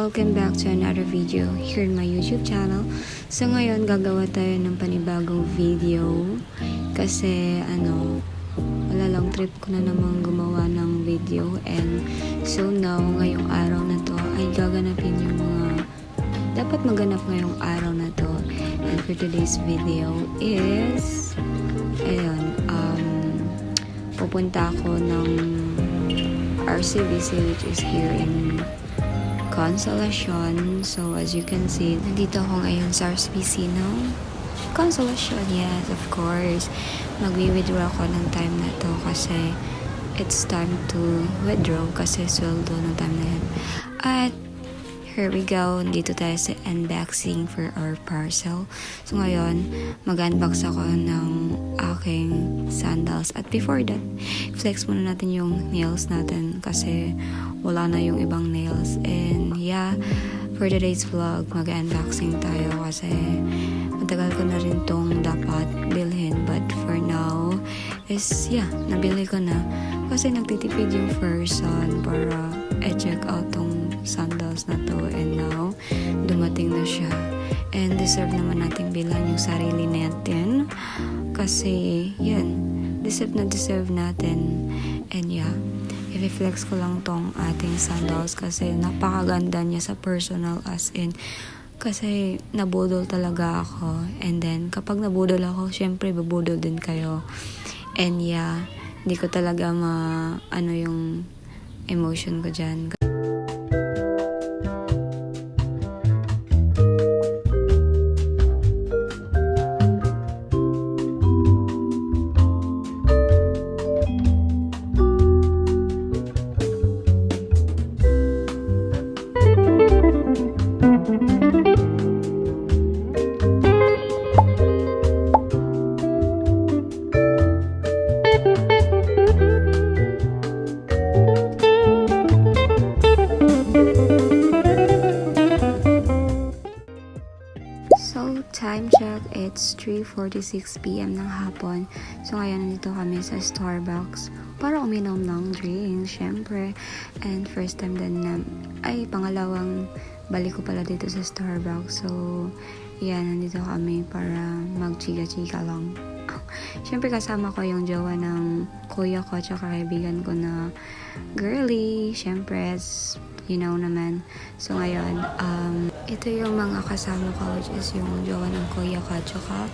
welcome back to another video here in my YouTube channel. So ngayon gagawa tayo ng panibagong video kasi wala lang, trip ko na namang gumawa ng video, and so now ngayong araw na to ay gaganapin yung mga dapat maganap ngayong araw na to. And for today's video is pupunta ako ng RCBC, which is here in Consolacion. So as you can see, nandito ako ngayon sa RCBC ng Consolacion. Yes, of course. Magwi-withdraw ako ng time na to kasi it's time to withdraw kasi sweldo ng time na yan. At here we go. Dito tayo sa unboxing for our parcel. So ngayon, mag-unbox ako ng aking sandals. At before that, flex muna natin yung nails natin kasi wala na yung ibang nails. And yeah, for today's vlog, mag-unboxing tayo kasi matagal ko na rin tong dapat bilhin. But for now, nabili ko na kasi nagtitipid yung person para check out tong sandals na to, and now dumating na siya, and deserve naman natin bilang yung sarili natin kasi yan, deserve natin. And yeah, i-reflex ko lang tong ating sandals kasi napakaganda niya sa personal, as in kasi nabudol talaga ako, and then kapag nabudol ako, syempre babudol din kayo. And yeah, hindi ko talaga yung emotion ko dyan. So, time check, it's 3:46 PM ng hapon. So, ngayon nandito kami sa Starbucks para uminom ng drinks, syempre. And first time din pangalawang balik ko pala dito sa Starbucks. So, yan, nandito kami para mag-chika-chika lang. Syempre kasama ko yung jowa ng kuya ko tsaka kaibigan ko na girly. Syempre, you know naman. So ngayon, ito yung mga kasama ko, which is yung jowa ng kuya ko tsaka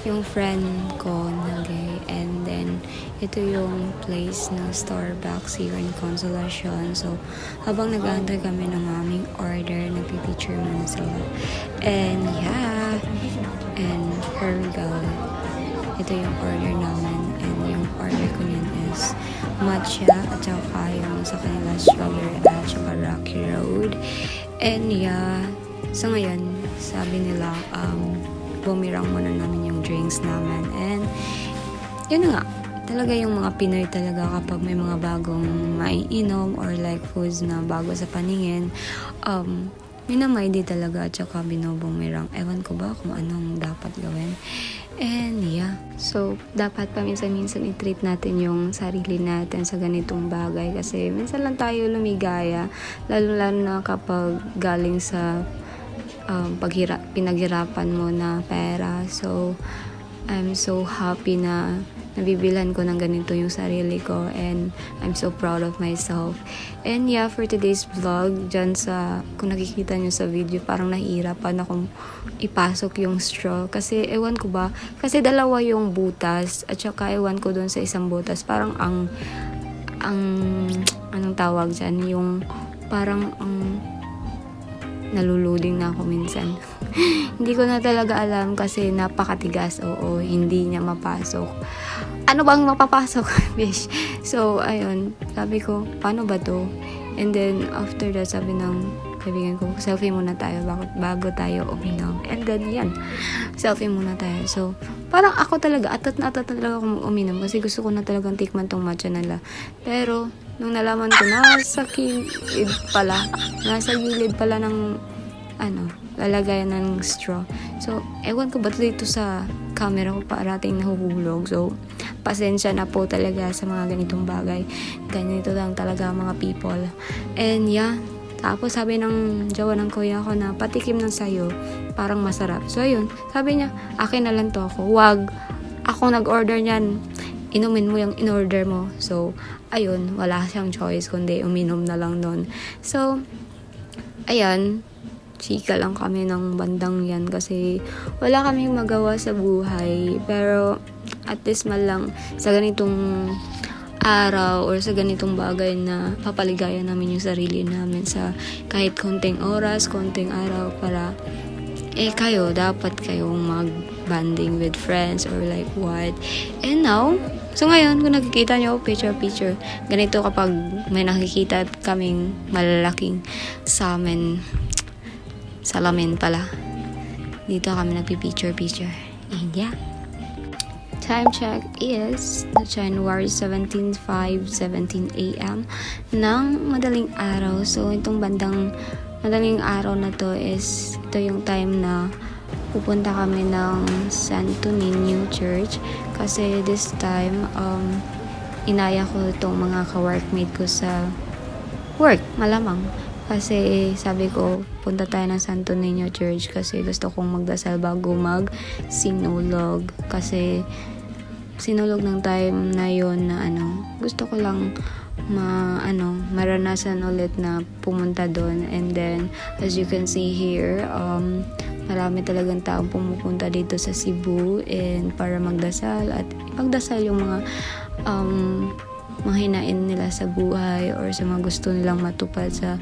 yung friend ko na gay. And then, ito yung place ng Starbucks here in Consolacion. So, habang nag-aantay kami ng aming order, nagpipicture muna sila. And yeah, and here we go. Ito yung order namin, and yung order ko yun is matcha at saka yung sa kanila strawberry at saka Rocky Road. And yeah, so ngayon sabi nila bumirang muna namin yung drinks namin, and yun nga, talaga yung mga Pinoy talaga kapag may mga bagong maiinom or like foods na bago sa paningin, minamay di talaga at saka binobumirang. Ewan ko ba kung anong dapat gawin. And yeah, so dapat paminsan-minsan i-treat natin yung sarili natin sa ganitong bagay kasi minsan lang tayo lumigaya, lalo-lalo na kapag galing sa pinaghirapan mo na pera. So I'm so happy na nabibilhan ko ng ganito yung sarili ko, and I'm so proud of myself. And yeah, for today's vlog, dyan kung nakikita nyo sa video, parang nahihirapan akong ipasok yung straw kasi ewan ko ba, kasi dalawa yung butas at saka ewan ko dun sa isang butas, parang anong tawag dyan, yung parang naluluding na ako minsan. Hindi ko na talaga alam kasi napakatigas. Oo, hindi niya mapasok. Ano bang mapapasok? Bish. So, ayun. Sabi ko, paano ba to? And then, after that, sabi ng kaibigan ko, selfie muna tayo bago tayo uminom. And then, yan. Selfie muna tayo. So, parang ako talaga, atat na talaga akong uminom kasi gusto ko na talagang tikman tong matcha nila. Pero, nung nalaman ko, nasa gilid pala ng lalagayan ng straw. So, ewan ko ba dito sa camera ko parating nahuhulog. So, pasensya na po talaga sa mga ganitong bagay. Ganito lang talaga mga people. And yeah, Tapos sabi ng jowa ng kuya ko na patikim ng sayo, parang masarap. So ayun, sabi niya, akin na lang to ako. Wag, ako nag-order niyan. Inumin mo yung in-order mo. So ayun, wala siyang choice kundi uminom na lang nun. So, ayan, chika lang kami ng bandang yan kasi wala kaming magawa sa buhay. Pero at least man lang sa ganitong araw or sa ganitong bagay na papaligayan namin yung sarili namin sa kahit konting oras, konting araw para kayo, dapat kayong mag-banding with friends or like what. And now, so ngayon, kung nakikita nyo, picture, ganito kapag may nakikita kaming malalaking salamin pala. Dito kami nagpi-picture. And yeah. Time check is January 17, 5:17 a.m. ng madaling araw. So, itong bandang madaling araw na to is ito yung time na pupunta kami ng Santo Niño Church kasi this time inaya ko itong mga ka-workmate ko sa work, malamang. Kasi sabi ko, punta tayo ng Santo Niño Church kasi gusto kong magdasal bago mag-sinulog. Kasi sinulog ng time na yon na gusto ko lang maranasan ulit na pumunta doon. And then, as you can see here, marami talagang taong pumupunta dito sa Cebu and para magdasal at ipagdasal yung mga hinain nila sa buhay or sa mga gusto nilang matupad sa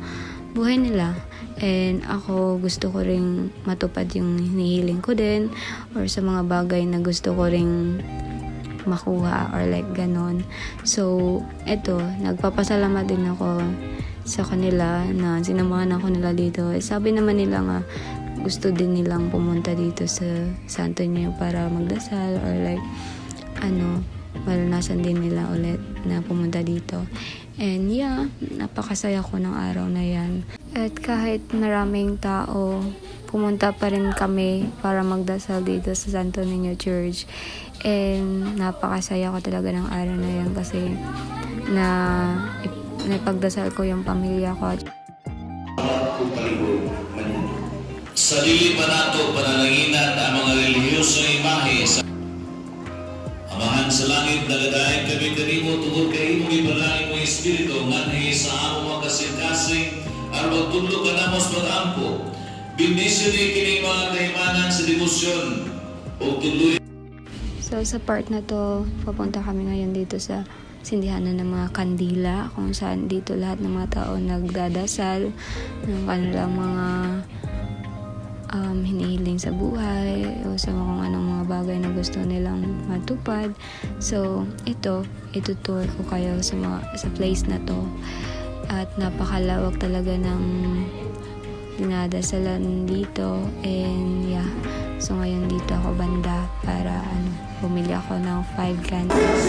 buhay nila. And ako, gusto ko ring matupad yung hinihiling ko din or sa mga bagay na gusto ko ring makuha or like ganon. So, eto, nagpapasalamat din ako sa kanila na sinamahan ako nila dito. Sabi naman nila nga, gusto din nilang pumunta dito sa Santo Niño para magdasal or like, malanasan din nila ulit na pumunta dito. And yeah, napakasaya ko ng araw na yan. At kahit maraming tao, pumunta pa rin kami para magdasal dito sa Santo Niño Church. And napakasaya ko talaga ng araw na yan kasi napagdasal ko yung pamilya ko. Sa dili pa nato panalangina ang mga relihiyosong imahe sa Amahan sa langit, nagadahin kami kanimo tungod kay imong ibalangin mo espiritu nganhi sa among mga kasing-kasing aron magtudlo ka namo sa pag-ampo. Bendisyon ni kining mga kaimanan sa debosyon ug tudloy. So sa part na to, papunta kami ngayon dito sa sindihanan ng mga kandila kung saan dito lahat ng mga tao nagdadasal ng kanilang mga hinihiling sa buhay o sa kung anong mga bagay na gusto nilang matupad. So itutour ko kayo sa place na to at napakalawak talaga ng dinadasalan dito. And yeah, so ngayon dito ako banda para bumili ako ng 5 candles.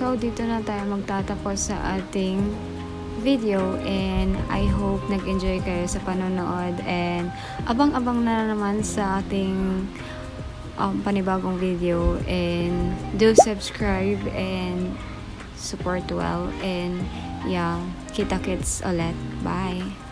So, dito na tayo magtatapos sa ating video and I hope nag-enjoy kayo sa panonood and abang-abang na naman sa ating panibagong video and do subscribe and support well. And yeah, kita-kits ulit. Bye!